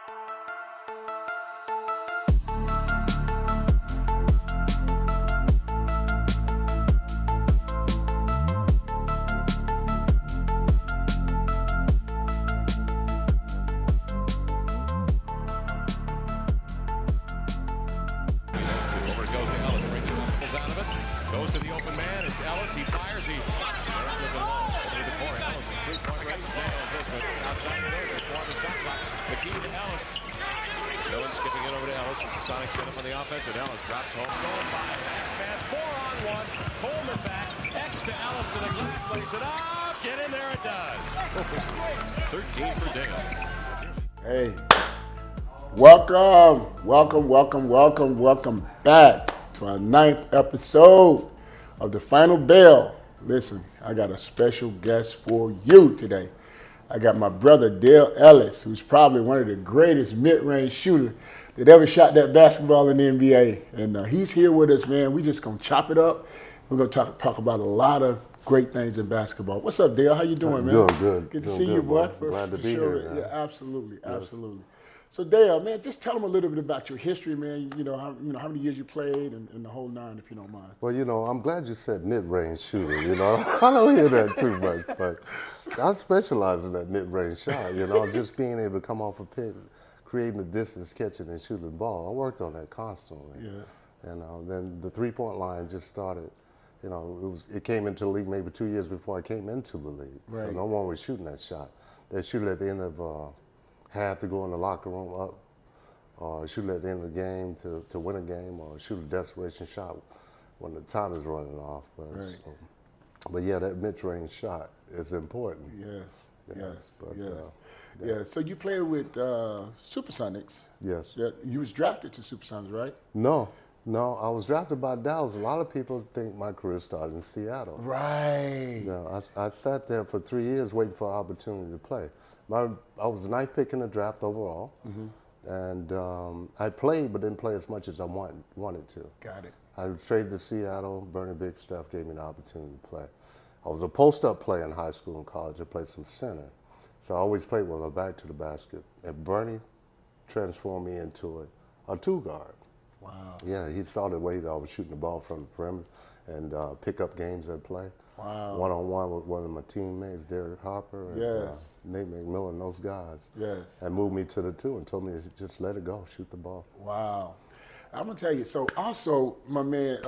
Goes to the open man. It's Ellis. He fires. He looking low. Over the court. Ellis, three-point range. Nails this, but outside the area. Corner shot clock. The key to Ellis. Dillon skipping it over to Ellis. The Sonics set up on the offense, and Ellis drops home. Going by. X-Man. 4-on-1. Coleman back. X to Ellis to the glass. Lays it up. Get in there. It does. 13 for Dale. Hey. Welcome back to our 9th episode of the Final Bell. Listen, I got a special guest for you today. I got my brother Dale Ellis, who's probably one of the greatest mid-range shooters that ever shot that basketball in the NBA. And he's here with us, man. We just gonna chop it up. We're gonna talk about a lot of great things in basketball. What's up, Dale? How you doing, man? Doing good. Good to see you, boy. Glad to be here. Yeah, absolutely. So Dale, man, just tell them a little bit about your history, man. How many years you played and the whole nine, if you don't mind. Well, I'm glad you said mid-range shooter. I don't hear that too much, but I specialize in that mid-range shot. Just being able to come off a pick, creating the distance, catching and shooting the ball. I worked on that constantly. Yeah. Then the three-point line just started. It came into the league maybe 2 years before I came into the league. Right. So no one was shooting that shot. They shoot it at the end of half to go in the locker room up, or shoot at the end of the game to win a game, or shoot a desperation shot when the time is running off. But yeah, that mid-range shot is important. Yes. So you played with Supersonics. Yes. You was drafted to Supersonics, right? No, I was drafted by Dallas. A lot of people think my career started in Seattle. Right. I sat there for 3 years waiting for an opportunity to play. I was the 9th pick in the draft overall, and I played but didn't play as much as I wanted to. Got it. I was traded to Seattle. Bernie Big Stuff gave me the opportunity to play. I was a post-up player in high school and college. I played some center, so I always played with my back to the basket. And Bernie transformed me into a two-guard. Wow. Yeah, he saw the way that I was shooting the ball from the perimeter and pick up games at play. Wow. One-on-one with one of my teammates, Derek Harper, and Nate McMillan, and those guys. Yes. And moved me to the two and told me to just let it go, shoot the ball. Wow. I'm going to tell you, so also, my man,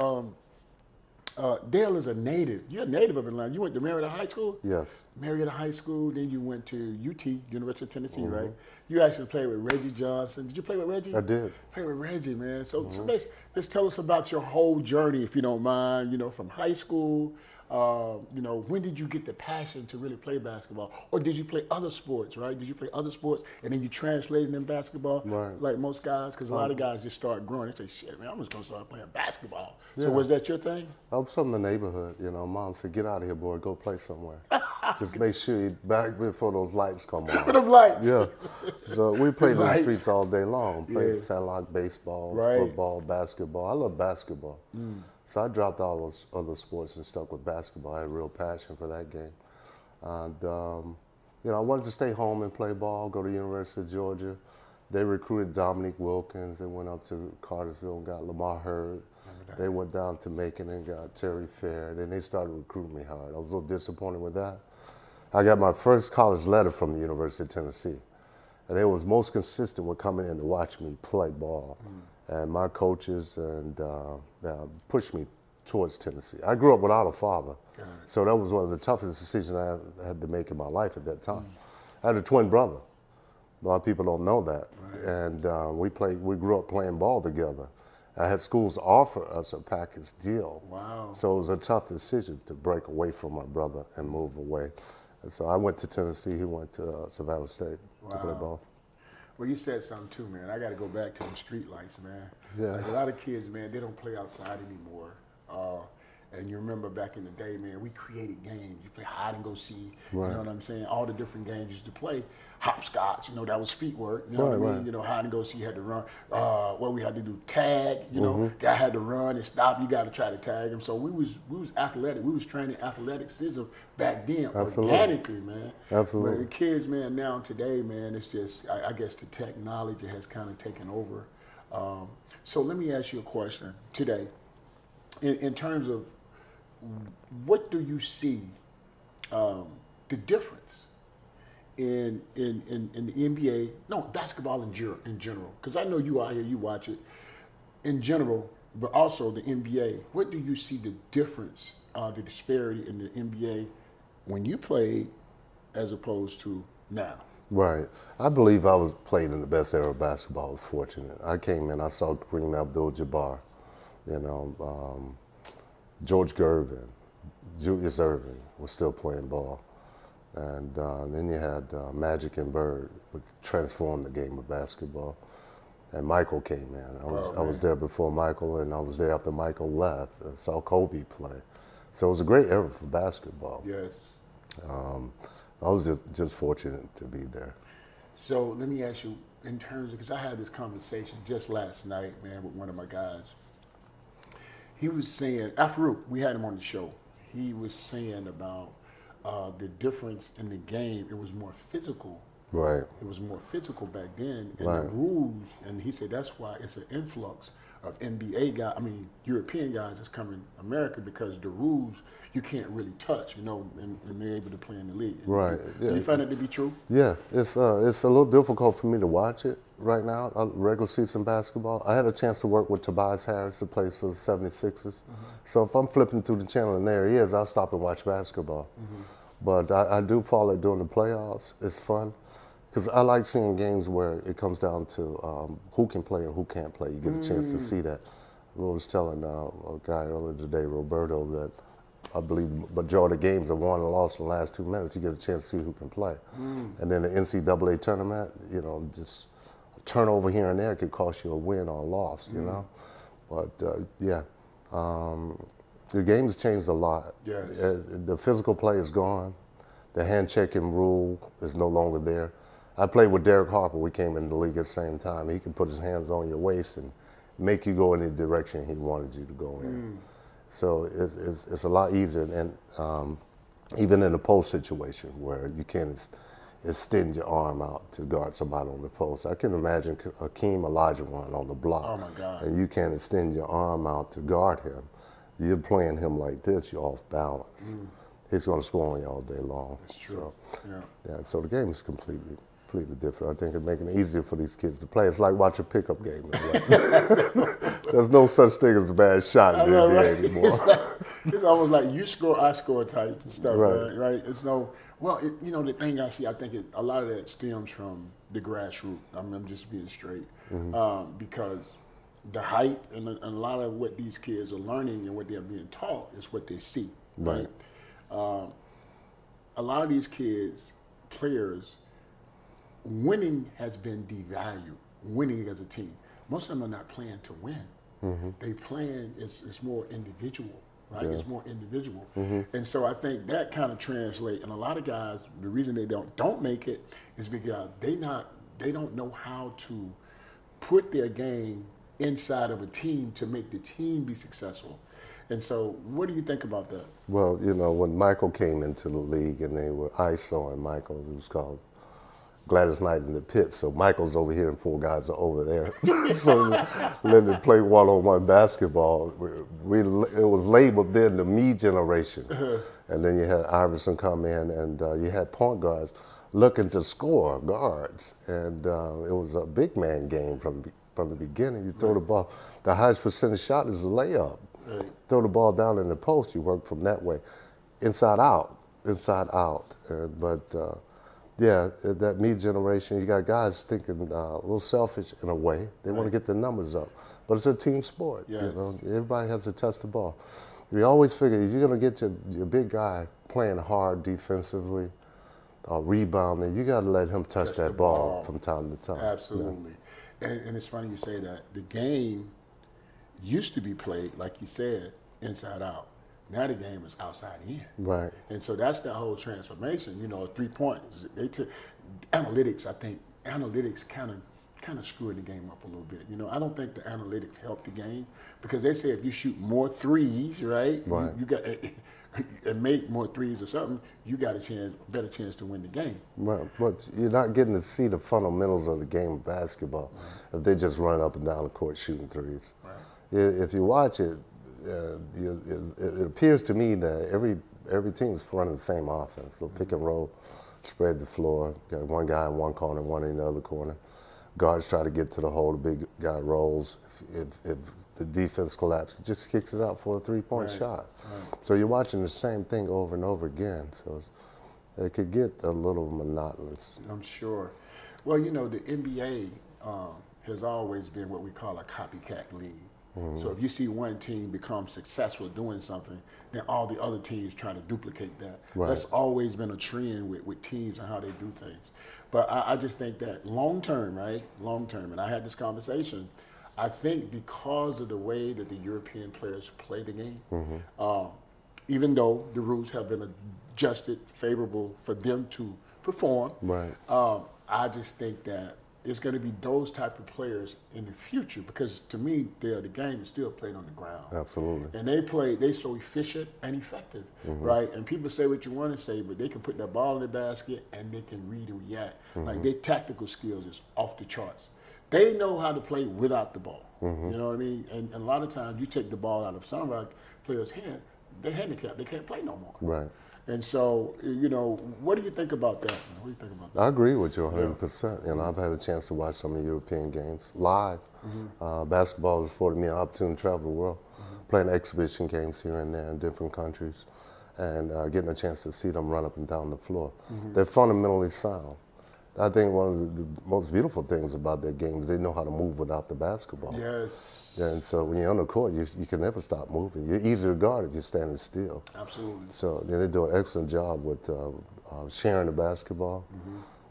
Dale is a native. You're a native of Atlanta. You went to Marietta High School? Yes. Marietta High School, then you went to UT, University of Tennessee, right? You actually played with Reggie Johnson. Did you play with Reggie? I did. Play with Reggie, man. So let's tell us about your whole journey, if you don't mind, from high school. When did you get the passion to really play basketball? Or did you play other sports, right? Did you play other sports and then you translated in basketball like most guys? Because a lot of guys just start growing. They say, shit, man, I'm just going to start playing basketball. Yeah. So was that your thing? I was from the neighborhood. Mom said, get out of here, boy, go play somewhere. Just make sure you back before those lights come on. For them lights. Yeah. So we played in the streets all day long. Played satellite baseball, football, basketball. I love basketball. So I dropped all those other sports and stuck with basketball. I had a real passion for that game. And, I wanted to stay home and play ball, go to the University of Georgia. They recruited Dominique Wilkins. They went up to Cartersville and got Lamar Hurd. They went down to Macon and got Terry Fair. Then they started recruiting me hard. I was a little disappointed with that. I got my first college letter from the University of Tennessee. And they was most consistent with coming in to watch me play ball. And my coaches pushed me towards Tennessee. I grew up without a father, so that was one of the toughest decisions I had to make in my life at that time. I had a twin brother. A lot of people don't know that. And we grew up playing ball together. I had schools offer us a package deal. Wow. So it was a tough decision to break away from my brother and move away. And so I went to Tennessee. He went to Savannah State to play ball. Well, you said something too, man. I got to go back to them street lights, man. Yeah. Like a lot of kids, man, they don't play outside anymore. And you remember back in the day, man, we created games. You play hide and go seek. Right. You know what I'm saying? All the different games you used to play. Hopscotch, that was feet work. You know what I mean? Hide and go seek, you had to run. We had to do tag. Guy had to run and stop. You got to try to tag him. So we was athletic. We was training athleticism back then organically, man. Absolutely. But the kids, man, now today, man, it's just I guess the technology has kind of taken over. So let me ask you a question today. In terms of what do you see the difference in the NBA? No, basketball in general. Because I know you out here, you watch it in general, but also the NBA. What do you see the difference, the disparity in the NBA when you played as opposed to now? Right. I believe I was played in the best era of basketball. I was fortunate. I came in, I saw Kareem Abdul-Jabbar, George Gervin, Julius Erving was still playing ball. And then you had Magic and Bird, which transformed the game of basketball. And Michael came in. I was there before Michael, and I was there after Michael left. I saw Kobe play. So it was a great era for basketball. Yes. I was just fortunate to be there. So let me ask you, in terms of, because I had this conversation just last night, man, with one of my guys. He was saying, Farouk, we had him on the show. He was saying about the difference in the game. It was more physical. Right. It was more physical back then. And right. the rules, and he said that's why it's an influx of NBA guys, European guys that's coming to America, because the rules you can't really touch, and they're able to play in the league. Right. Do you find it to be true? Yeah, it's a little difficult for me to watch it right now, regular season basketball. I had a chance to work with Tobias Harris, who plays for the 76ers. Mm-hmm. So if I'm flipping through the channel and there he is, I'll stop and watch basketball. Mm-hmm. But I do follow it during the playoffs. It's fun. Because I like seeing games where it comes down to who can play and who can't play. You get a chance to see that. I was telling a guy earlier today, Roberto, that I believe the majority of games are won and lost in the last 2 minutes. You get a chance to see who can play. And then the NCAA tournament, just a turnover here and there could cost you a win or a loss, you know. But the game has changed a lot. Yes. The physical play is gone. The hand-checking rule is no longer there. I played with Derek Harper. We came in the league at the same time. He can put his hands on your waist and make you go in the direction he wanted you to go in. So it's a lot easier. And even in a post situation where you can't extend your arm out to guard somebody on the post. I can imagine Hakeem Olajuwon on the block. Oh, my God. And you can't extend your arm out to guard him. You're playing him like this, you're off balance. He's going to score on you all day long. That's true. So, so the game is completely different. I think it's making it easier for these kids to play. It's like watching a pickup game. There's no such thing as a bad shot in the NBA anymore. It's almost like you score, I score type and stuff, right? It's no, the thing I see, I think a lot of that stems from the grassroots. I'm just being straight. Because the height and a lot of what these kids are learning and what they're being taught is what they see, right? A lot of these kids, players, winning has been devalued, winning as a team. Most of them are not playing to win. They playing, it's more individual, right? It's more individual. And so I think that kind of translates, and a lot of guys, the reason they don't make it is because they don't know how to put their game inside of a team to make the team be successful. And so what do you think about that? Well, when Michael came into the league and they were ISOing Michael, it was called Gladys Knight in the Pit. So Michael's over here and four guys are over there. So then they play one-on-one basketball. It was labeled then the me generation. And then you had Iverson come in and you had point guards looking to score guards. And it was a big man game from the beginning. You throw the ball. The highest percentage shot is a layup. Throw the ball down in the post, you work from that way. Inside out. That me generation, you got guys thinking a little selfish in a way. They want to get the numbers up. But it's a team sport. Everybody has to touch the ball. We always figure if you're going to get your big guy playing hard defensively or rebounding, you got to let him touch that ball from time to time. Absolutely. And it's funny you say that. The game used to be played, like you said, inside out. Now the game is outside in. Right. And so that's the whole transformation. 3-point. They took analytics. I think analytics kind of screwing the game up a little bit. I don't think the analytics helped the game because they say if you shoot more threes, right? Right. You got and make more threes or something, you got a better chance to win the game. Right. But you're not getting to see the fundamentals of the game of basketball if they just run up and down the court shooting threes. Right. If you watch it, it appears to me that every team is running the same offense. They'll pick and roll, spread the floor. Got one guy in one corner, one in the other corner. Guards try to get to the hole. The big guy rolls. If the defense collapses, it just kicks it out for a 3-point shot. Right. So you're watching the same thing over and over again. So it could get a little monotonous. I'm sure. Well, the NBA has always been what we call a copycat league. Mm-hmm. So if you see one team become successful doing something, then all the other teams try to duplicate that. Right. That's always been a trend with teams and how they do things. But I just think that long term, and I had this conversation, I think because of the way that the European players play the game, even though the rules have been adjusted favorable for them to perform, right. I just think that it's going to be those type of players in the future because to me, the game is still played on the ground. Absolutely. And they're so efficient and effective, right? And people say what you want to say, but they can put that ball in the basket and they can read and react. Like their tactical skills is off the charts. They know how to play without the ball. You know what I mean? And a lot of times you take the ball out of some of our players' hand, they're handicapped. They can't play no more. Right. And so, what do you think about that? What do you think about that? I agree with you 100%. I've had a chance to watch some of the European games live. Basketball has afforded me an opportunity to travel the world, playing exhibition games here and there in different countries, and getting a chance to see them run up and down the floor. They're fundamentally sound. I think one of the most beautiful things about their games, they know how to move without the basketball. Yes. And so when you're on the court, you can never stop moving. You're easier to guard if you're standing still. Absolutely. So they do an excellent job with sharing the basketball,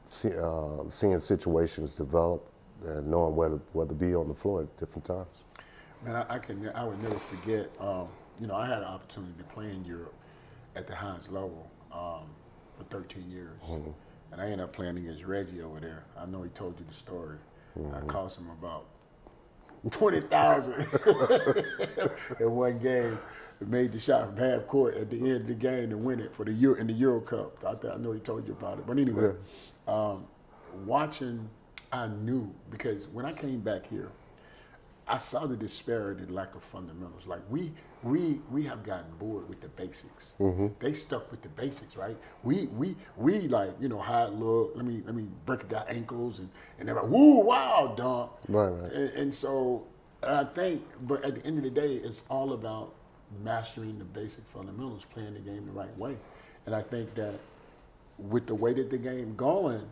seeing situations develop, and knowing where to be on the floor at different times. Man, I would never forget. I had an opportunity to play in Europe at the highest level for 13 years. And I ended up playing against Reggie over there. I know he told you the story. I cost him about $20,000 in one game. Made the shot from half court at the end of the game to win it for the in the Euro Cup. I know he told you about it. But anyway, watching, I knew because when I came back here, I saw the disparity, the lack of fundamentals. Like we have gotten bored with the basics. They stuck with the basics, right? We like how it look. Let me break a guy ankles and they're like woo wow dunk. Right. And so I think, but at the end of the day, it's all about mastering the basic fundamentals, playing the game the right way. And I think that with the way that the game going,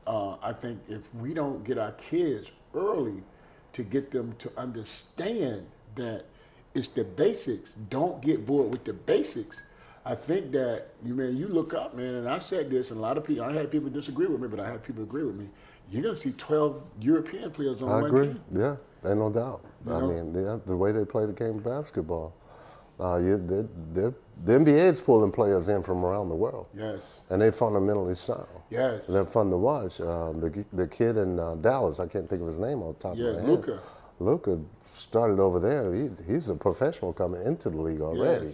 I think if we don't get our kids early to get them to understand that it's the basics. Don't get bored with the basics. I think that you look up, man, and I said this, and a lot of people, I had people disagree with me, but I had people agree with me. You're gonna see 12 European players on one team. Yeah, ain't no doubt. I mean, the way they play the game of basketball, the NBA is pulling players in from around the world. Yes. And they're fundamentally sound. Yes. And they're fun to watch. The kid in Dallas, I can't think of his name off the top of my head. Luka. Luka started over there. He's a professional coming into the league already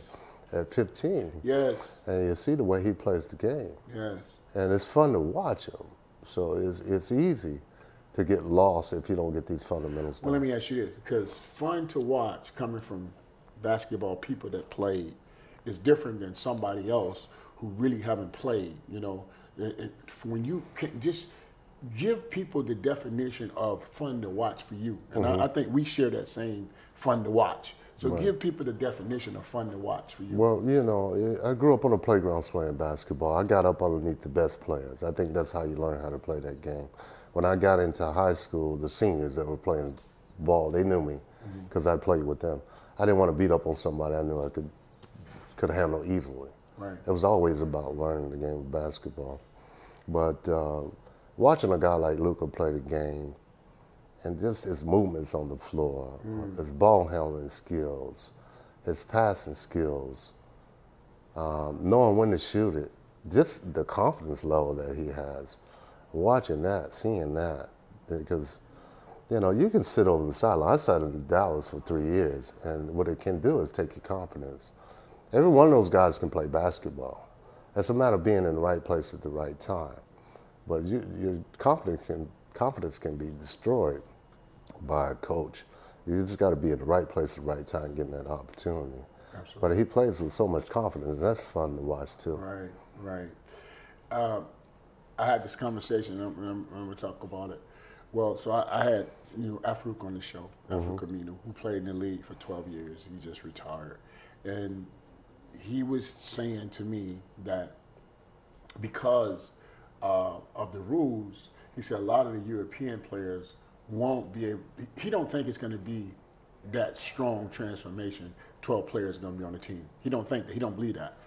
at 15. Yes. And you see the way he plays the game. Yes. And it's fun to watch him. So it's easy to get lost if you don't get these fundamentals down. Well, let me ask you this, because fun to watch coming from basketball people that played is different than somebody else who really haven't played. When you can just give people the definition of fun to watch for you, and I think we share that same fun to watch. So give people the definition of fun to watch for you. Well, I grew up on the playground playing basketball. I got up underneath the best players. I think that's how you learn how to play that game. When I got into high school, the seniors that were playing ball, they knew me because I played with them. I didn't want to beat up on somebody I knew I could handle easily. Right. It was always about learning the game of basketball. But watching a guy like Luka play the game and just his movements on the floor, his ball handling skills, his passing skills, knowing when to shoot it, just the confidence level that he has. Watching that, seeing that, because you can sit over the sideline. I sat in Dallas for 3 years, and what it can do is take your confidence. Every one of those guys can play basketball. It's a matter of being in the right place at the right time. But your confidence can be destroyed by a coach. You just got to be in the right place at the right time, getting that opportunity. Absolutely. But he plays with so much confidence. That's fun to watch too. Right. I had this conversation. I'm going to talk about it. Well, so I had Afruk on the show, Afruk Aminu, who played in the league for 12 years. He just retired, and he was saying to me that because of the rules, he said a lot of the European players won't be able. He don't think it's going to be that strong transformation. 12 players are going to be on the team. He don't think that. He don't believe that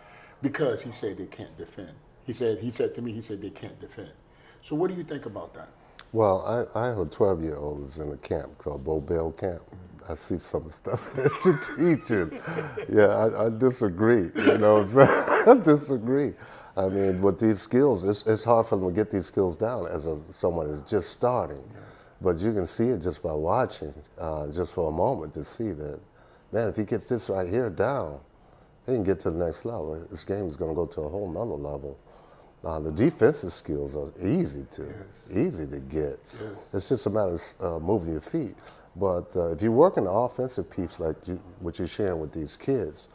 because he said they can't defend. He said to me they can't defend. So what do you think about that? Well, I have a 12-year-old who's in a camp called Bobel Camp. I see some of the stuff that you're teaching. Yeah, I disagree. You know what I'm saying? I disagree. I mean, with these skills, it's hard for them to get these skills down as someone is just starting. But you can see it just by watching, just for a moment, to see that, man, if he gets this right here down, he can get to the next level. This game is going to go to a whole nother level. The defensive skills are easy to get. Yes. It's just a matter of moving your feet. But if you work in the offensive piece like what you're sharing with these kids,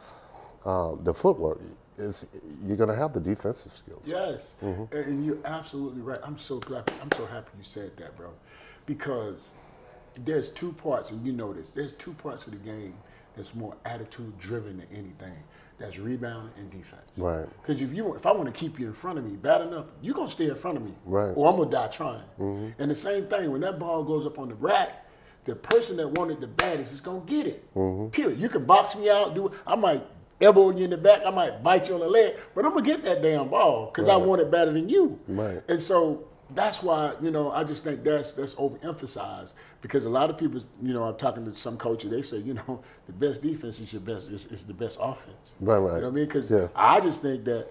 the footwork you're going to have the defensive skills. Yes, and you're absolutely right. I'm so happy you said that, bro, because there's two parts, and you know this. There's two parts of the game that's more attitude driven than anything. That's rebound and defense. Right. Because if I want to keep you in front of me bad enough, you're going to stay in front of me. Right. Or I'm going to die trying. And the same thing, when that ball goes up on the rack, the person that wanted the baddest is going to get it. Period. You can box me out. I might elbow you in the back. I might bite you on the leg. But I'm going to get that damn ball because I want it better than you. Right. And so that's why, I just think that's overemphasized because a lot of people, I'm talking to some coaches, they say, the best defense is is the best offense. Right. You know what I mean? Because I just think that,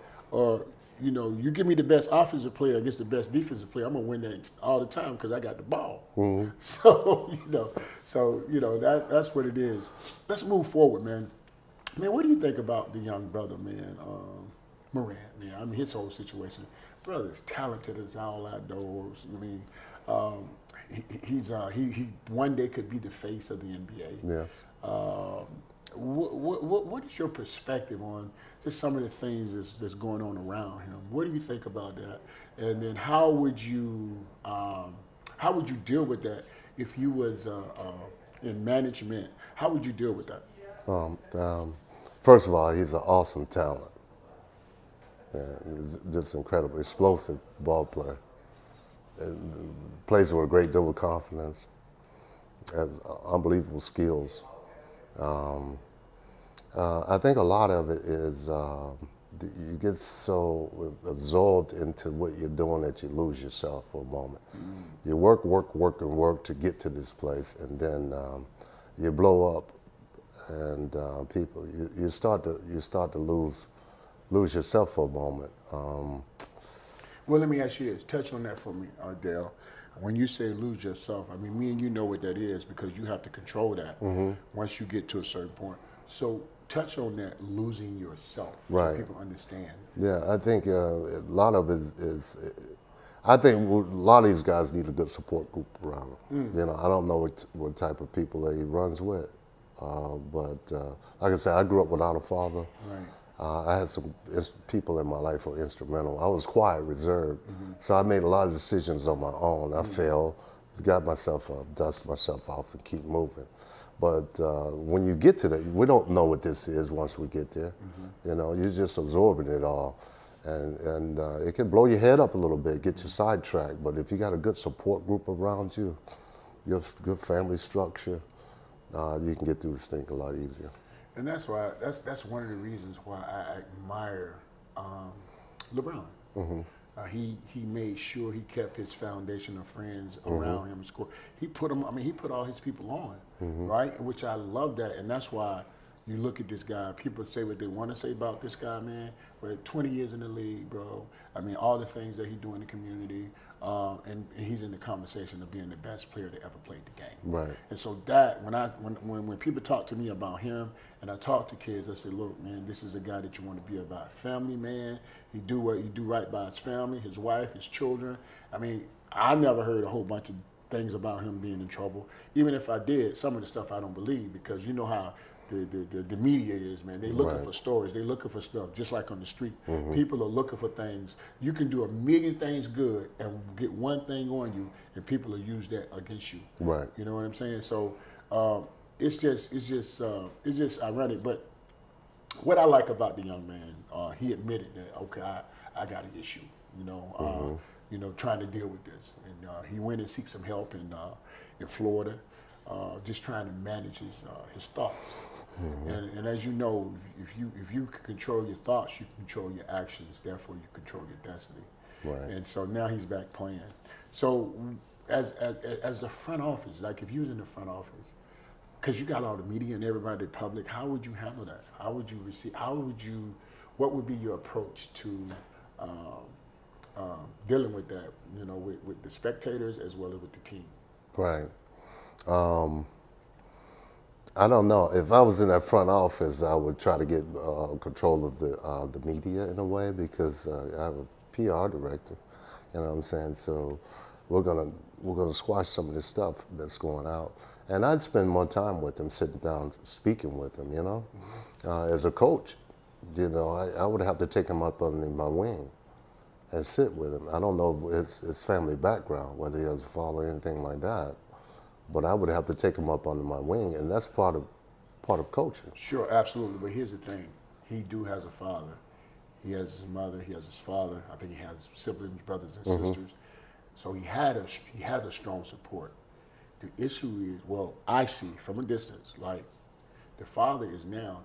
you give me the best offensive player against the best defensive player, I'm going to win that all the time because I got the ball. So, that's what it is. Let's move forward, man. Man, what do you think about the young brother, man, Morant, man? I mean, his whole situation. Brother's talented as all outdoors. I mean, he one day could be the face of the NBA. Yes. What is your perspective on just some of the things that's going on around him? What do you think about that? And then how would you deal with that if you was in management? How would you deal with that? First of all, he's an awesome talent. And just incredible, explosive ball player. And plays with a great deal of confidence. Has unbelievable skills. I think a lot of it is you get so absorbed into what you're doing that you lose yourself for a moment. You work to get to this place, and then you blow up, and people you start to lose yourself for a moment. Well, let me ask you this. Touch on that for me, Dale. When you say lose yourself, I mean, me and you know what that is because you have to control that once you get to a certain point. So touch on that, losing yourself, so people understand. Yeah, I think a lot of it is I think a lot of these guys need a good support group around them. I don't know what type of people that he runs with. But like I said, I grew up without a father. Right. I had some people in my life who were instrumental. I was quiet, reserved, so I made a lot of decisions on my own. I failed, got myself up, dust myself off, and keep moving. But when you get to that, we don't know what this is once we get there. You're just absorbing it all. And it can blow your head up a little bit, get you sidetracked. But if you got a good support group around you, your good family structure, you can get through this thing a lot easier. And that's why that's one of the reasons why I admire LeBron. He made sure he kept his foundation of friends around him. He put all his people on, right? Which I love that, and that's why You look at this guy, people say what they want to say about this guy, man. But 20 years in the league, bro. I mean, all the things that he do in the community, and he's in the conversation of being the best player to ever play the game. Right. And so that, when people talk to me about him, and I talk to kids, I say, look, man, this is a guy that you want to be about. Family man. He do right by his family, his wife, his children. I mean, I never heard a whole bunch of things about him being in trouble. Even if I did, some of the stuff I don't believe, because you know how the media is, man. They looking for stories. They looking for stuff, just like on the street. People are looking for things. You can do a million things good and get one thing on you, and people will use that against you. Right. You know what I'm saying? So it's just ironic. But what I like about the young man, he admitted that, okay, I got an issue. You know, trying to deal with this, and he went and seek some help in Florida, just trying to manage his thoughts. And as you know, if you can control your thoughts, you can control your actions. Therefore, you control your destiny. Right. And so now he's back playing. So as the front office, like if you was in the front office, because you got all the media and everybody, the public, how would you handle that? How would you receive? What would be your approach to dealing with that? You know, with the spectators as well as with the team. Right. I don't know. If I was in that front office, I would try to get control of the media in a way, because I have a PR director. You know what I'm saying? So we're gonna squash some of this stuff that's going out, and I'd spend more time with him, sitting down, speaking with him. You know, as a coach, you know, I would have to take him up under my wing and sit with him. I don't know his family background, whether he has a father or anything like that. But I would have to take him up under my wing, and that's part of coaching. Sure, absolutely. But here's the thing: he has a father. He has his mother. He has his father. I think he has siblings, brothers and sisters. So he had a strong support. The issue is, well, I see from a distance, like the father is now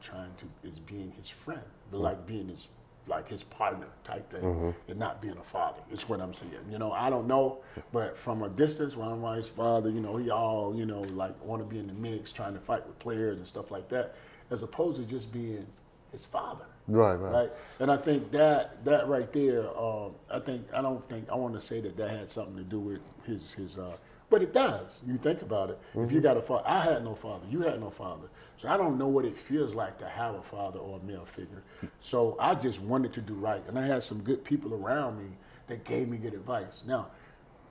being his friend, but like being his partner type thing, and not being a father. It's what I'm saying. You know, I don't know, but from a distance, when I'm his father, you know, he all, you know, like want to be in the mix, trying to fight with players and stuff like that, as opposed to just being his father. Right. And I think that right there, I want to say that had something to do with his but it does. You think about it. If you got a father, I had no father. You had no father. So I don't know what it feels like to have a father or a male figure. So I just wanted to do right. And I had some good people around me that gave me good advice. Now,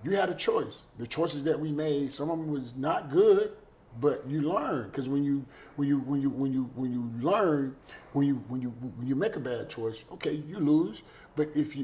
you had a choice. The choices that we made, some of them was not good, but you learn. Because when you make a bad choice, okay, you lose. But if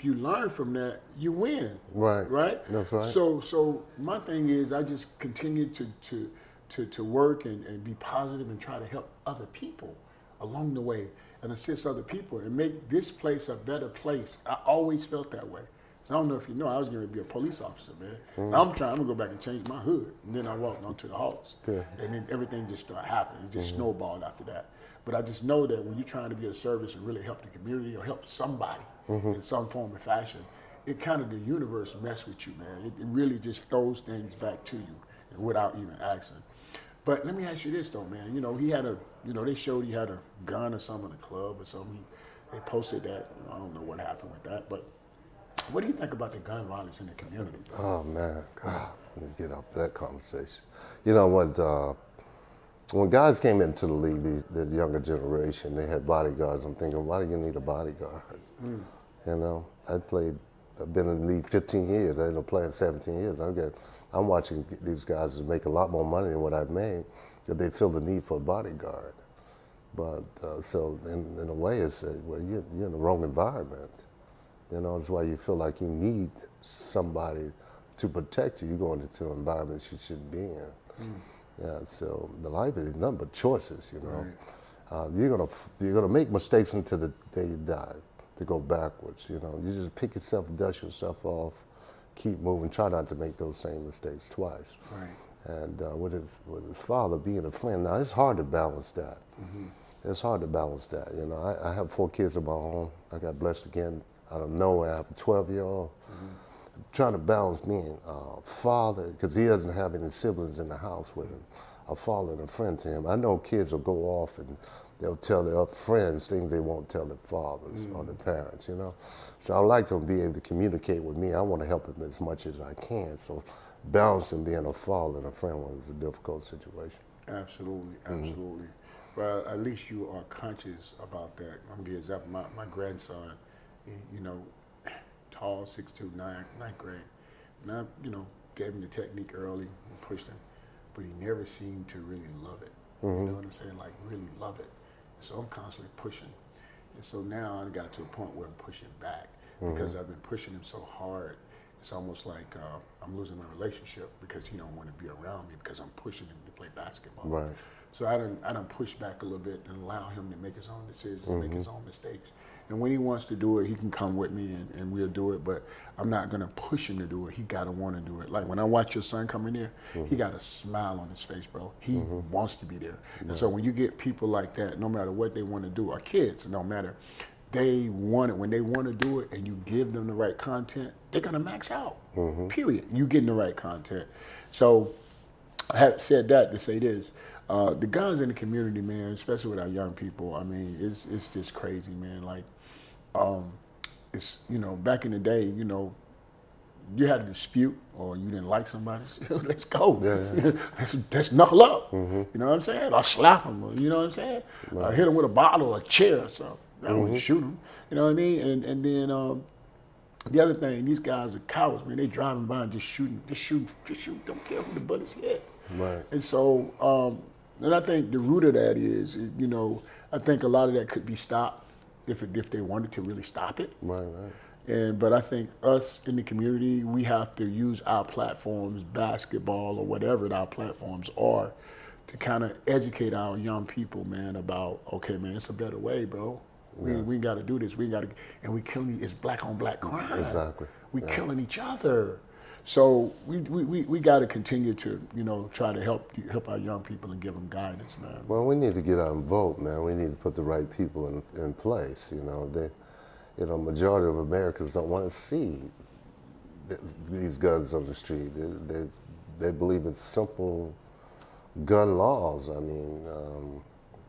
you learn from that, you win. Right. That's right. So my thing is, I just continue to work and be positive and try to help other people along the way and assist other people and make this place a better place. I always felt that way. So I don't know if you know, I was going to be a police officer, man. I'm going to go back and change my hood. And then I walked onto the Hawks. Yeah. And then everything just started happening. It just snowballed after that. But I just know that when you're trying to be of service and really help the community or help somebody in some form or fashion, it kind of, the universe mess with you, man. It really just throws things back to you without even asking. But let me ask you this though, man. You know, they showed he had a gun or something in the club or something. They posted that. You know, I don't know what happened with that. But what do you think about the gun violence in the community? Oh, man. God, let me get off that conversation. You know what? When guys came into the league, the younger generation, they had bodyguards. I'm thinking, why do you need a bodyguard? You know, I've been in the league 15 years. I ended up playing 17 years. I'm watching these guys make a lot more money than what I've made, that they feel the need for a bodyguard. But so in a way, it's well, you're in the wrong environment. You know, that's why you feel like you need somebody to protect you. You're going into environments you shouldn't be in. Yeah, so the life is nothing but choices, you know. Right. You're gonna make mistakes until the day you die, to go backwards, you know. You just pick yourself, dust yourself off, keep moving, try not to make those same mistakes twice. Right. And with his father being a friend, now it's hard to balance that. It's hard to balance that, you know. I have 4 kids of my own. I got blessed again out of nowhere. I have a 12-year-old. Trying to balance being a father, because he doesn't have any siblings in the house with him. a father and a friend to him. I know kids will go off and they'll tell their friends things they won't tell their fathers or their parents, you know. So I like to be able to communicate with me. I want to help him as much as I can. So balancing being a father and a friend was a difficult situation. Absolutely, absolutely. Well, at least you are conscious about that. I'm gonna give example. My grandson, you know, tall, 6'2", ninth grade. And I, you know, gave him the technique early and pushed him, but he never seemed to really love it. You know what I'm saying? Like really love it. So I'm constantly pushing. And so now I got to a point where I'm pushing back because I've been pushing him so hard. It's almost like I'm losing my relationship because he don't want to be around me because I'm pushing him to play basketball. Right. So I done push back a little bit and allow him to make his own decisions, make his own mistakes. And when he wants to do it, he can come with me and we'll do it, but I'm not gonna push him to do it. He gotta wanna do it. Like when I watch your son come in there, he got a smile on his face, bro. He wants to be there. And so when you get people like that, no matter what they wanna do, or kids, no matter, they want it. When they wanna do it and you give them the right content, they're gonna max out, period. You getting the right content. So I have said that to say this. The guns in the community, man, especially with our young people, I mean, it's just crazy, man. Like, it's, you know, back in the day, you know, you had a dispute or you didn't like somebody, let's go. Let's knuckle up. You know what I'm saying? I'll slap them, or, you know what I'm saying? I hit them with a bottle or a chair or something. I wouldn't shoot them, you know what I mean? And then the other thing, these guys are cowards, man. They driving by and just shooting, don't care who the bullets hit. Right. And so, and I think the root of that is, you know, I think a lot of that could be stopped if they wanted to really stop it. Right. But I think us in the community, we have to use our platforms, basketball or whatever our platforms are, to kind of educate our young people, man, about, okay, man, it's a better way, bro. We got to do this. We got to, and we killing. It's black on black crime. Exactly. We killing each other. So we got to continue to, you know, try to help our young people and give them guidance, man. Well, we need to get out and vote, man. We need to put the right people in place. You know, majority of Americans don't want to see these guns on the street. They believe in simple gun laws. I mean,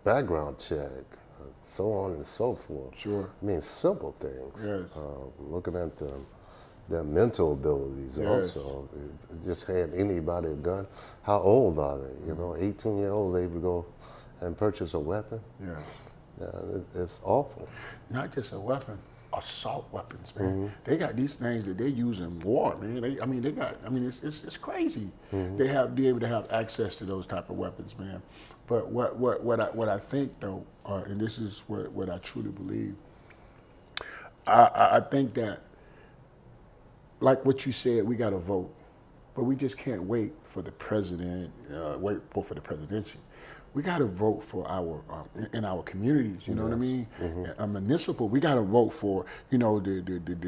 background check, so on and so forth. Sure. I mean, simple things. Yes. Looking at their mental abilities also. Just hand anybody a gun. How old are they? You know, 18-year-old, they would go and purchase a weapon. Yes. Yeah, it's awful. Not just a weapon, assault weapons, man. They got these things that they use in war, man. It's crazy. They be able to have access to those type of weapons, man. But what I think though, and this is what I truly believe, I think that, like what you said, we got to vote, but we just can't wait for the president, vote for the presidency. We got to vote for our in our communities. You know what I mean? Municipal. We got to vote for, you know, the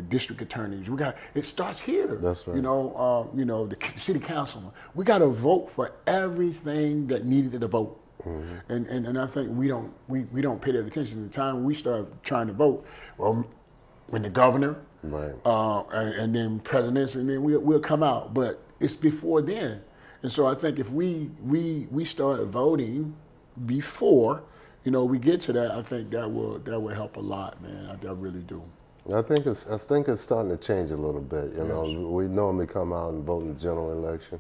district attorneys. It starts here. That's right. You know, the city councilman. We got to vote for everything that needed to vote. And I think we don't pay that attention. At the time we start trying to vote, well, when the governor. Right. And then presidents, and then we'll come out. But it's before then. And so I think if we start voting before, you know, we get to that, I think that will help a lot, man. I really do. I think it's starting to change a little bit. You know, we normally come out and vote in the general election,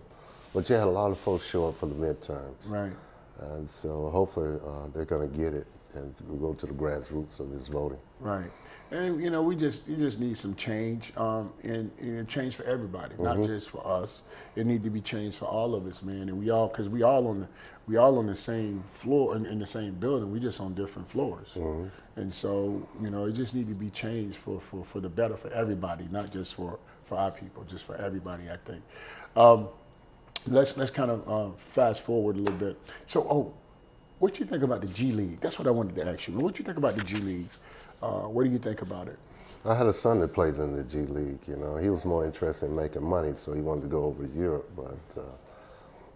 but you had a lot of folks show up for the midterms. Right. And so hopefully they're going to get it and we'll go to the grassroots of this voting. Right. And, you know, you just need some change, and change for everybody, not just for us. It needs to be changed for all of us, man. And because we all on the same floor in the same building. We just on different floors. And so, you know, it just needs to be changed for the better for everybody, not just for our people, just for everybody, I think. Let's kind of fast forward a little bit. So, what do you think about the G League? That's what I wanted to ask you. What do you think about the G League? What do you think about it? I had a son that played in the G League. You know, he was more interested in making money, so he wanted to go over to Europe. But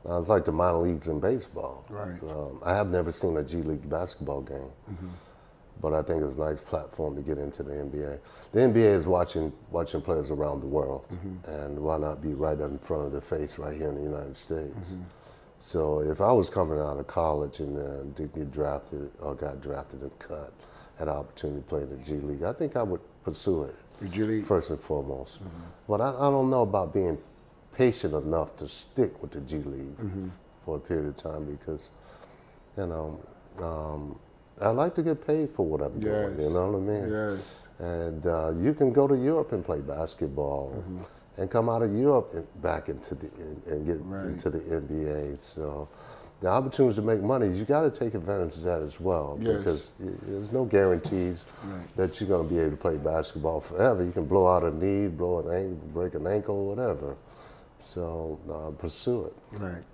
it's like the minor leagues in baseball. Right. I have never seen a G League basketball game, but I think it's a nice platform to get into the NBA. The NBA is watching players around the world, and why not be right in front of their face right here in the United States? So if I was coming out of college and didn't get drafted or got drafted and cut, had an opportunity to play in the G League, I think I would pursue it. The G League? First and foremost. But I don't know about being patient enough to stick with the G League for a period of time because, you know, I like to get paid for what I'm doing, you know what I mean? Yes. And you can go to Europe and play basketball and come out of Europe and back into the into the NBA. So the opportunities to make money, you got to take advantage of that as well because there's no guarantees that you're going to be able to play basketball forever. You can blow out a knee, blow an ankle, break an ankle, whatever. So pursue it. Right.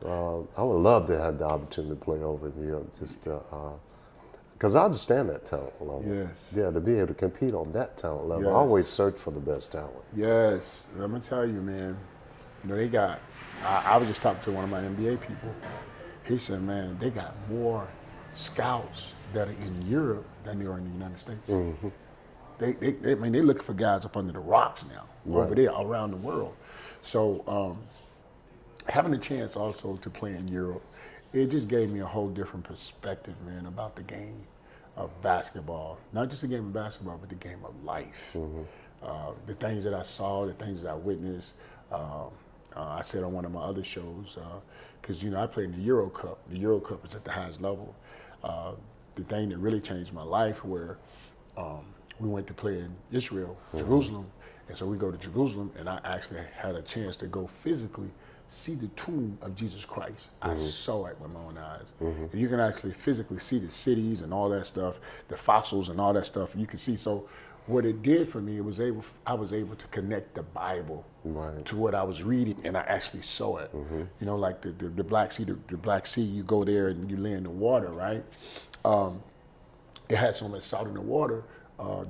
I would love to have the opportunity to play over in Europe, just because I understand that talent level. Yes. Yeah, to be able to compete on that talent level. Yes. I always search for the best talent. Yes. I'm going to tell you, man, you know, they got, I was just talking to one of my NBA people. He said, man, they got more scouts that are in Europe than they are in the United States. I mean, they're looking for guys up under the rocks now, over there, around the world. So having a chance also to play in Europe, it just gave me a whole different perspective, man, about the game of basketball. Not just the game of basketball, but the game of life. The things that I saw, the things that I witnessed. I said on one of my other shows, because, you know, I played in the Euro Cup. The Euro Cup is at the highest level. The thing that really changed my life where we went to play in Israel, Jerusalem. And so we go to Jerusalem, and I actually had a chance to go physically see the tomb of Jesus Christ. I saw it with my own eyes. And you can actually physically see the cities and all that stuff, the fossils and all that stuff. You can see. So what it did for me, I was able to connect the Bible to what I was reading, and I actually saw it. You know, like the Black Sea, the Black Sea. You go there and you lay in the water, right? It had so much salt in the water,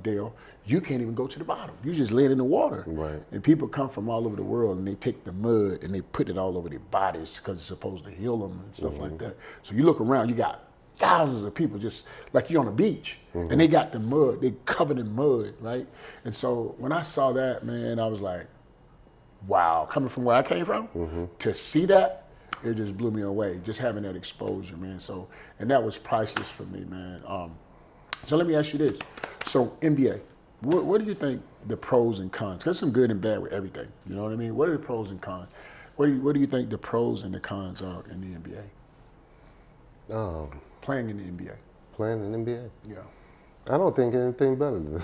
Dale. You can't even go to the bottom. You just lay it in the water. And people come from all over the world and they take the mud and they put it all over their bodies because it's supposed to heal them and stuff like that. So you look around, you got thousands of people just like you're on a beach and they got the mud, they covered in mud, right? And so when I saw that, man, I was like, wow, coming from where I came from, to see that, it just blew me away, just having that exposure, man. So, and that was priceless for me, man. So let me ask you this. So NBA, what do you think the pros and cons? There's some good and bad with everything. You know what I mean? What are the pros and cons? What do you think the pros and the cons are in the NBA? Playing in the NBA. Playing in the NBA? Yeah. I don't think anything better than that.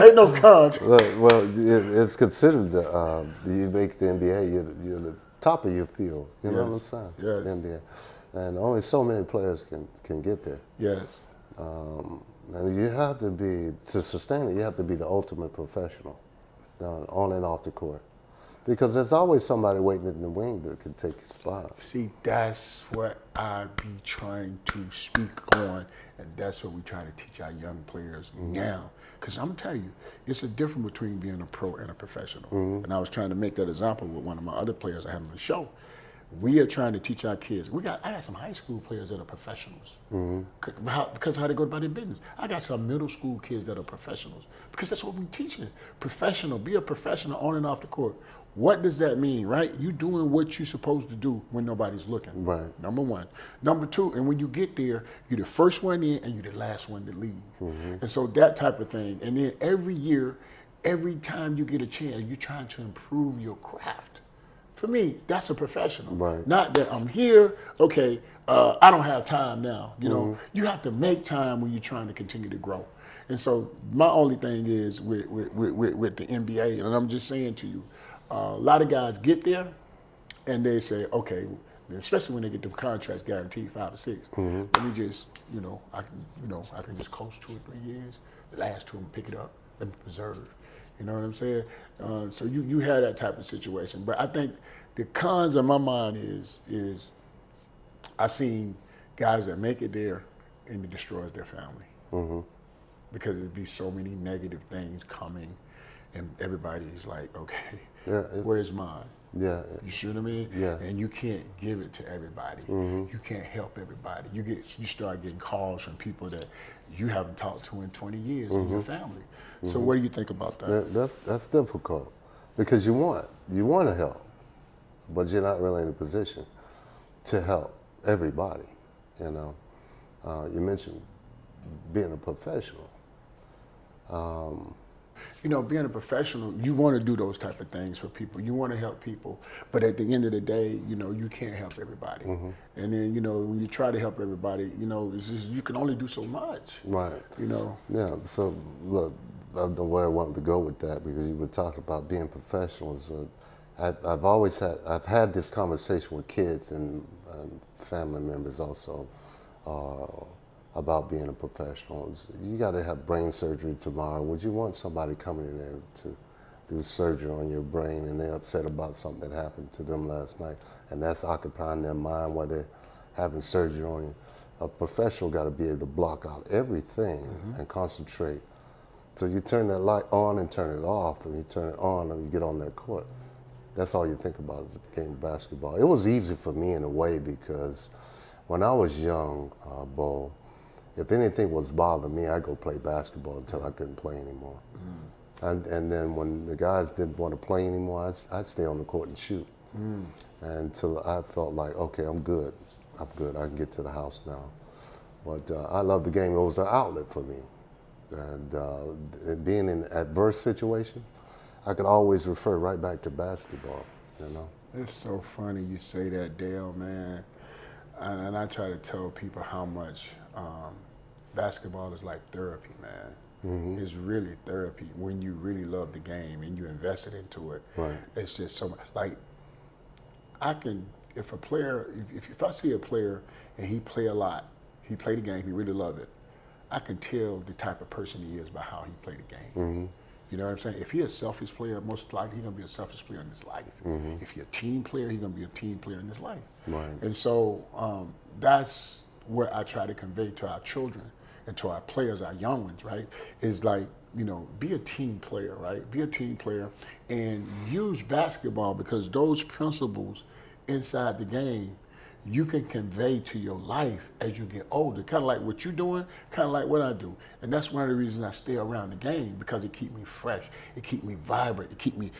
Ain't no cons. Well, it's considered you make the NBA, you're the top of your field. You know what I'm saying? Yes. The NBA. And only so many players can get there. Yes. And you have to be, to sustain it, you have to be the ultimate professional on and off the court. Because there's always somebody waiting in the wing that can take your spot. See, that's what I be trying to speak on, and that's what we try to teach our young players now. Because I'm going to tell you, it's a difference between being a pro and a professional. And I was trying to make that example with one of my other players I have on the show. We are trying to teach our kids. I got some high school players that are professionals because how they go about their business. I got some middle school kids that are professionals because that's what we teach them. Professional, be a professional on and off the court. What does that mean, right? You doing what you're supposed to do when nobody's looking. Right. Number one. Number two, and when you get there, you're the first one in and you're the last one to leave. And so that type of thing. And then every year, every time you get a chance, you're trying to improve your craft. For me, that's a professional. Right. Not that I'm here, okay, I don't have time now. You know, you have to make time when you're trying to continue to grow. And so my only thing is with the NBA, and I'm just saying to you, a lot of guys get there and they say, okay, especially when they get the contracts guaranteed 5 or 6. Let me just, I can just coach 2 or 3 years, the last 2 and pick it up and preserve. You know what I'm saying? So you had that type of situation. But I think the cons in my mind is I seen guys that make it there and it destroys their family. Because there'd be so many negative things coming and everybody's like, okay, where's mine? Yeah. You see what I mean? Yeah. And you can't give it to everybody. You can't help everybody. You start getting calls from people that you haven't talked to in 20 years in your family. So what do you think about that? That's difficult because you want to help. but you're not really in a position to help everybody. You know, you mentioned being a professional. You know, being a professional, you want to do those type of things for people. You want to help people, but at the end of the day, you know, you can't help everybody. And then, you know, when you try to help everybody, you know, it's just, you can only do so much. Right. You know. Yeah. So look, I don't know where I wanted to go with that, because you were talking about being professionals. I've had this conversation with kids and family members also about being a professional. You got to have brain surgery tomorrow. Would you want somebody coming in there to do surgery on your brain, and they're upset about something that happened to them last night, and that's occupying their mind while they're having surgery on you? A professional got to be able to block out everything and concentrate. So you turn that light on and turn it off, and you turn it on and you get on that court. That's all you think about is the game of basketball. It was easy for me in a way, because when I was young, Bo, if anything was bothering me, I'd go play basketball until I couldn't play anymore. And then when the guys didn't want to play anymore, I'd stay on the court and shoot. Until I felt like, okay, I'm good. I can get to the house now. But I love the game. It was an outlet for me. And being in adverse situations, I could always refer right back to basketball, you know. It's so funny you say that, Dale, man. And I try to tell people how much basketball is like therapy, man. It's really therapy when you really love the game and you invested into it. Right. It's just so much. Like, if a player, if I see a player and he play a lot, he play the game, he really love it, I can tell the type of person he is by how he play the game. You know what I'm saying? If he's a selfish player, most likely he's going to be a selfish player in his life. If he's a team player, he's going to be a team player in his life. Right. And so that's what I try to convey to our children and to our players, our young ones, right? Is like, you know, be a team player, right? Be a team player and use basketball, because those principles inside the game you can convey to your life as you get older. Kind of like what you're doing, kind of like what I do. And that's one of the reasons I stay around the game, because it keeps me fresh. It keeps me vibrant. It keep me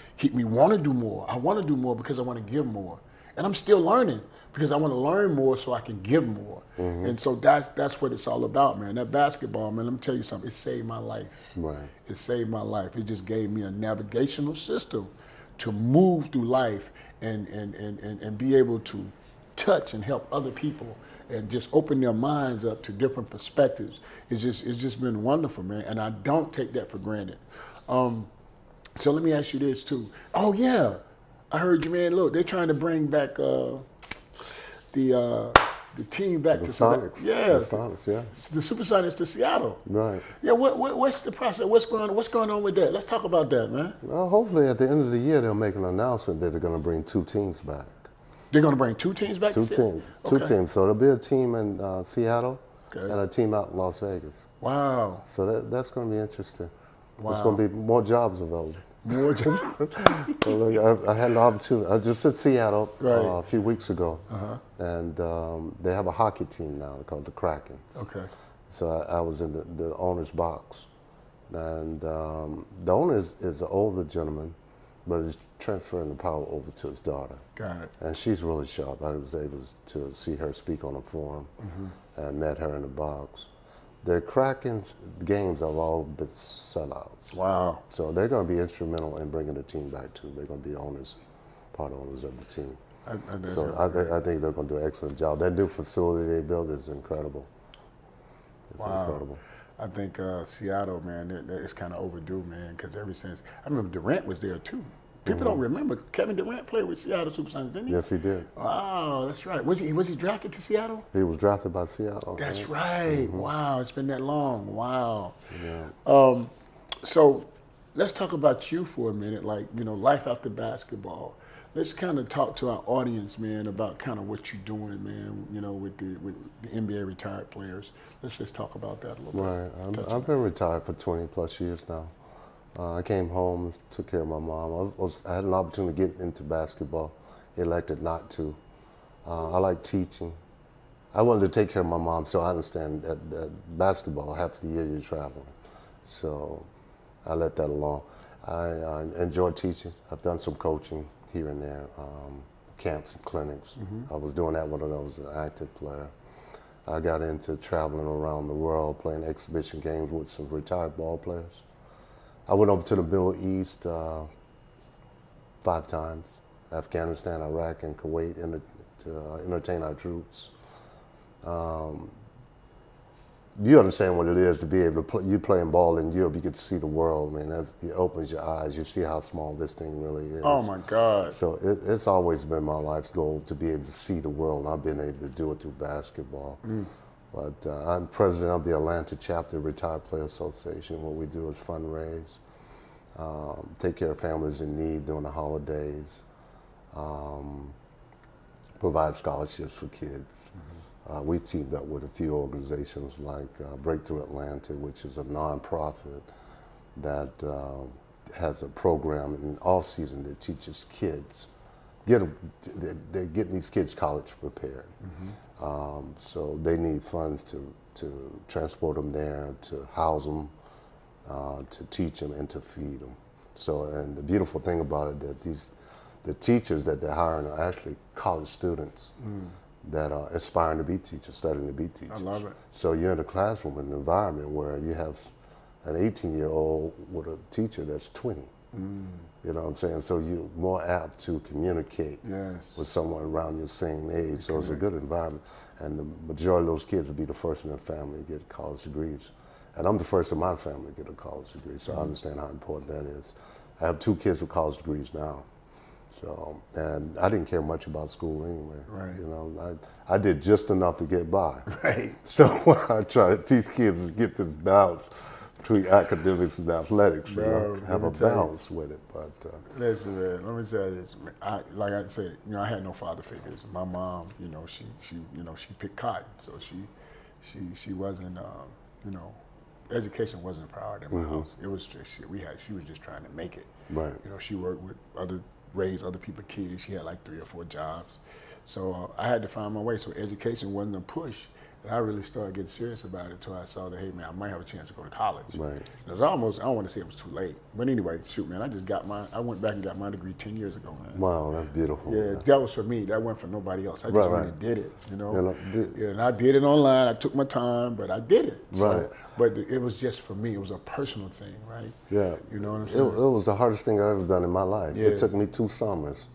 want to do more. I want to do more because I want to give more. And I'm still learning because I want to learn more so I can give more. And so that's what it's all about, man. That basketball, man, let me tell you something. It saved my life. Right. It saved my life. It just gave me a navigational system to move through life and be able to touch and help other people and just open their minds up to different perspectives. It's just been wonderful, man. And I don't take that for granted. So let me ask you this too. Oh yeah, I heard you, man. Look, they're trying to bring back the team back to Sonics. Yeah, the Sonics, yeah. The Supersonics to Seattle. Right. Yeah. What's the process? What's going on with that? Let's talk about that, man. Well, hopefully at the end of the year they'll make an announcement that they're going to bring 2 teams back. They're going to bring 2 teams back? 2 teams. Okay. 2 teams. So there'll be a team in Seattle Okay. and a team out in Las Vegas. Wow. So that's going to be interesting. Wow. There's going to be more jobs available. More jobs. So look, I had an opportunity. I just at Seattle Right. a few weeks ago, and they have a hockey team now called the Kraken. Okay. So I was in the owner's box, and the owner is an older gentleman, but he's transferring the power over to his daughter. Got it. And she's really sharp. I was able to see her speak on a forum and met her in the box. The Kraken games have all been sellouts. Wow. So they're going to be instrumental in bringing the team back too. They're going to be part owners of the team. I think they're going to do an excellent job. That new facility they built is incredible. It's incredible. I think Seattle, man, it's kind of overdue, man, because ever since, I remember Durant was there too. People don't remember, Kevin Durant played with Seattle Supersonics, didn't he? Yes, he did. Wow, that's right. Was he drafted to Seattle? He was drafted by Seattle. That's right. Wow, it's been that long. Wow. Yeah. So let's talk about you for a minute, like, you know, life after basketball. Let's kind of talk to our audience, man, about kind of what you're doing, man, you know, with the NBA retired players. Let's just talk about that a little bit. Right. I've been retired for 20 plus years now. I came home, took care of my mom. I had an opportunity to get into basketball, elected not to. I like teaching. I wanted to take care of my mom, so I understand that basketball, half the year you're traveling. So I let that alone. I enjoy teaching. I've done some coaching here and there camps and clinics. I was doing that when I was an active player. I got into traveling around the world, playing exhibition games with some retired ball players. I went over to the Middle East 5 times, Afghanistan, Iraq, and Kuwait to entertain our troops. You understand what it is to be able to play. You playing ball in Europe, you get to see the world, man. It opens your eyes. You see how small this thing really is. Oh my God! So it's always been my life's goal to be able to see the world. I've been able to do it through basketball. But I'm president of the Atlanta chapter of Retired Player Association. What we do is fundraise, take care of families in need during the holidays, provide scholarships for kids. We teamed up with a few organizations like Breakthrough Atlanta, which is a nonprofit that has a program in off season that teaches kids. They're getting these kids college prepared. So they need funds to transport them there, to house them, to teach them, and to feed them. So, and the beautiful thing about it that the teachers that they're hiring are actually college students. That are aspiring to be teachers, studying to be teachers. I love it. So you're in a classroom, an environment where you have an 18-year-old with a teacher that's 20. You know what I'm saying? So you're more apt to communicate with someone around your same age. So it's a good environment. And the majority of those kids will be the first in their family to get college degrees. And I'm the first in my family to get a college degree, so I understand how important that is. I have 2 kids with college degrees now. So, and I didn't care much about school anyway. Right. You know, I did just enough to get by. Right. So when I try to teach kids to get this balance between academics and athletics, Bro, you know, have a balance with it. But listen, man, let me tell you this. Like I said, you know, I had no father figures. My mom, you know, she picked cotton, so she wasn't, you know, education wasn't a priority in my house. It was just she was just trying to make it. Right. You know, she worked with raise other people's kids. She had like 3 or 4 jobs. So I had to find my way. So education wasn't a push. And I really started getting serious about it until I saw that, hey man, I might have a chance to go to college. Right. It was almost, I don't want to say it was too late. But anyway, shoot man, I went back and got my degree 10 years ago, man. Wow, that's beautiful. Yeah, man. that was for me. That wasn't for nobody else. I just really did it, you know. Yeah, and I did it online. I took my time, but I did it. So, right. But it was just for me. It was a personal thing, right? Yeah. You know what I'm saying? It was the hardest thing I've ever done in my life. Yeah. It took me 2 summers.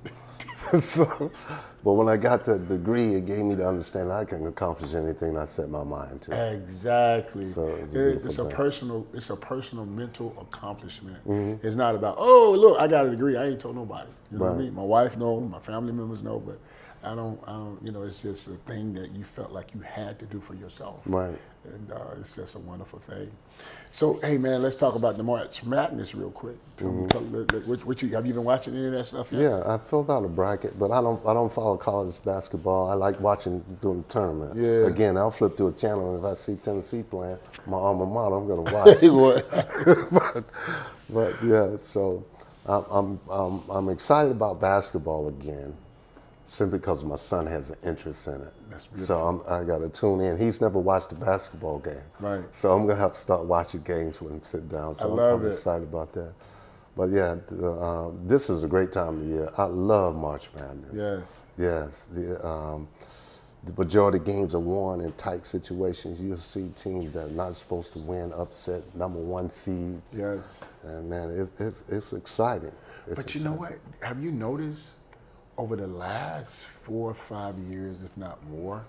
So, but when I got the degree, it gave me the understanding I can accomplish anything I set my mind to. Exactly. So it's a personal mental accomplishment. It's not about, oh look, I got a degree. I ain't told nobody. You know what I mean? My wife knows, my family members know, but I don't. You know, it's just a thing that you felt like you had to do for yourself. Right. And it's just a wonderful thing. So, hey man, let's talk about the March Madness real quick. Tell me, have you been watching any of that stuff yet? Yeah, I filled out a bracket, but I don't follow college basketball. I like watching during the tournament. Yeah. Again, I'll flip through a channel, and if I see Tennessee playing, my alma mater, I'm going to watch. but yeah, so I'm excited about basketball again, simply because my son has an interest in it. That's beautiful. So I got to tune in. He's never watched a basketball game. Right. So I'm going to have to start watching games when I sit down. So I'm excited about that. But yeah, this is a great time of the year. I love March Madness. Yes. Yes. The majority of games are won in tight situations. You'll see teams that are not supposed to win upset #1 seeds. Yes. And man, it's exciting. But you know what? Have you noticed over the last 4 or 5 years, if not more,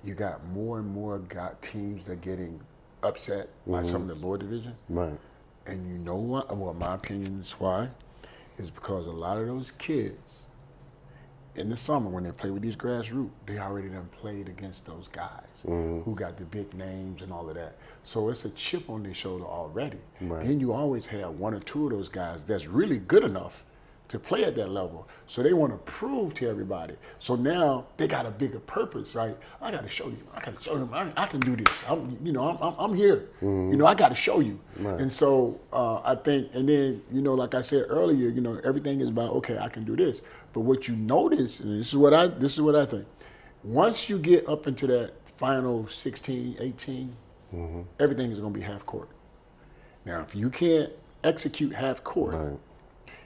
you got more and more teams that are getting upset by some of the lower division? Right. And you know what? Well, my opinion is why. Is because a lot of those kids in the summer when they play with these grassroots, they already done played against those guys who got the big names and all of that. So it's a chip on their shoulder already. Right. Then you always have 1 or 2 of those guys that's really good enough to play at that level. So they want to prove to everybody. So now they got a bigger purpose, right? I got to show you. I got to show them I can do this. I'm here. You know, I got to show you. Right. And so I think, and then, you know, like I said earlier, you know, everything is about, okay, I can do this. But what you notice, and this is what I think, once you get up into that final 16, 18, everything is going to be half court. Now, if you can't execute half court, Right.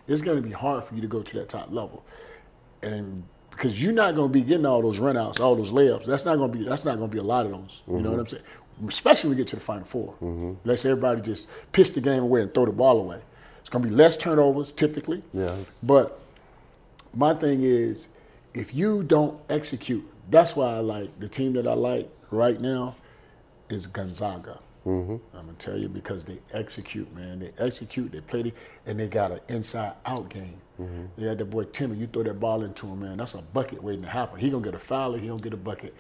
it's going to be hard for you to go to that top level. and because you're not going to be getting all those runouts, all those layups. That's not going to be a lot of those. You know what I'm saying? Especially when we get to the Final Four. Let's everybody just pitch the game away and throw the ball away. It's going to be less turnovers typically. Yes. But my thing is, if you don't execute, that's why I like the team that I like right now is Gonzaga. I'm gonna tell you because they execute, man. They execute, they play, and they got an inside-out game. They had that boy Timmy. You throw that ball into him, man. That's a bucket waiting to happen. He gonna get a foul, or he gonna get a bucket,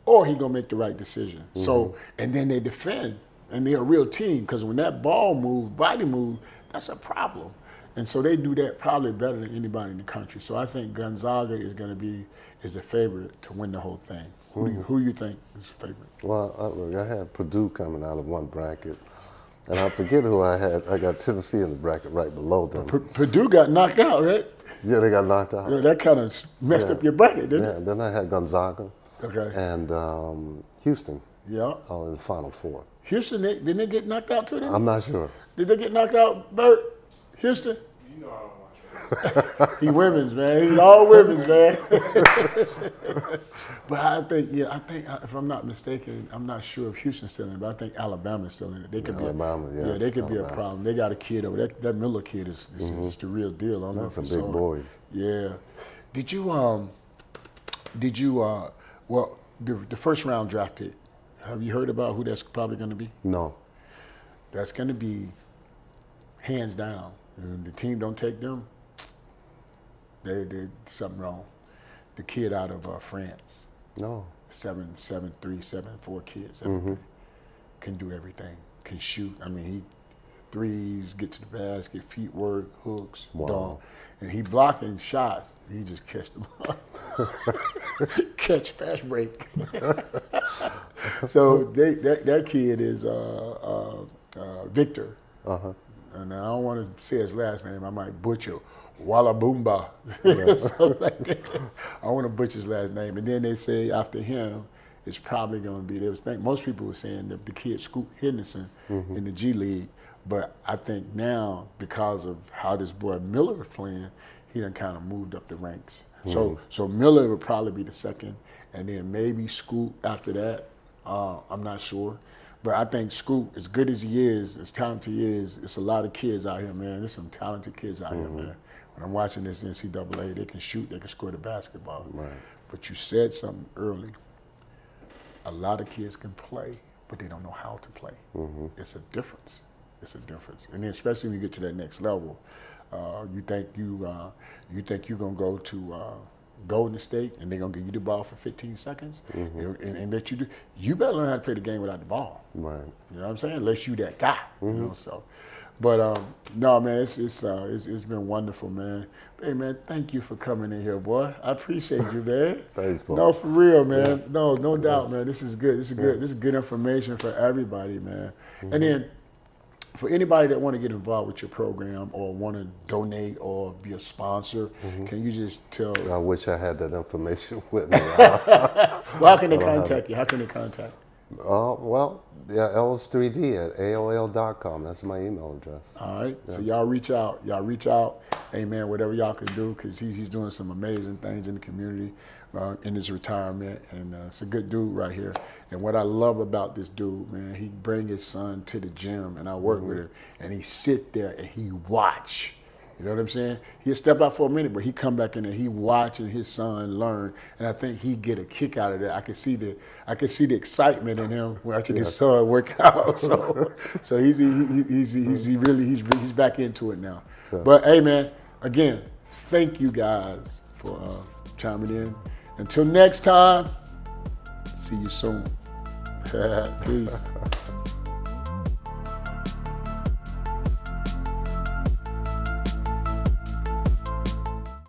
or he gonna make the right decision. So, and then they defend, and they're a real team because when that ball moves, body moves, that's a problem. And so they do that probably better than anybody in the country. So I think Gonzaga is going to be the favorite to win the whole thing. Who you think is the favorite? Well, I had Purdue coming out of one bracket, and I forget who I had. I got Tennessee in the bracket right below them. Purdue got knocked out, right? Yeah, they got knocked out. Yeah, that kind of messed up your bracket, didn't it? Yeah, then I had Gonzaga and Houston in the Final Four. Houston, didn't they get knocked out too then? I'm not sure. Did they get knocked out, Bert? Houston? You know I don't watch it. He women's, man. He's all women's, man. But I think if I'm not mistaken, I'm not sure if Houston's still in it, but I think Alabama's still in it. They could they could be a problem. They got a kid over there. That Miller kid is the real deal. I don't know if some you big saw it. boys. Yeah. The first round draft pick, have you heard about who that's probably going to be? No. That's going to be hands down. And the team don't take them, they did something wrong. The kid out of France. No. 7'3", 7'4" kid, 7'3", can do everything. Can shoot. I mean, he threes, get to the basket, feet work, hooks, dunk. And he blocking shots. He just catch the ball. Catch, fast break. So that kid is Victor. And I don't want to say his last name. I might butcher Wallabumba. Something like that. I want to butcher his last name. And then they say after him, it's probably going to be, most people were saying that the kid Scoot Henderson in the G League. But I think now, because of how this boy Miller is playing, he done kind of moved up the ranks. So Miller would probably be the second. And then maybe Scoot after that. I'm not sure. But I think Scoot, as good as he is, as talented he is, it's a lot of kids out here, man. There's some talented kids out here, man. When I'm watching this NCAA, they can shoot, they can score the basketball. Right. But you said something early. A lot of kids can play, but they don't know how to play. It's a difference. It's a difference. And then especially when you get to that next level, you think you're gonna go to Golden State and they're gonna give you the ball for 15 seconds and let you do. You better learn how to play the game without the ball. Right. You know what I'm saying? Unless you that guy. You know. So, but no, man, it's been wonderful, man. Hey, man, thank you for coming in here, boy. I appreciate you, man. Thanks, Paul. No, for real, man. Yeah. No doubt, man. This is good. This is good. This is good information for everybody, man. And then, for anybody that want to get involved with your program or want to donate or be a sponsor, can you just tell? I wish I had that information with me. Well, how can they contact you? How can they contact you? Ellis3D at AOL.com. That's my email address. All right. Yes. So y'all reach out. Hey, man, whatever y'all can do, because he's doing some amazing things in the community in his retirement. And it's a good dude right here. And what I love about this dude, man, he bring his son to the gym, and I work with him, and he sit there and he watch. You know what I'm saying? He'll step out for a minute, but he come back in there. He watching his son learn, and I think he get a kick out of that. I can see the excitement in him watching his son work out. So he's back into it now. Yeah. But hey, man, again, thank you guys for chiming in. Until next time, see you soon. Peace.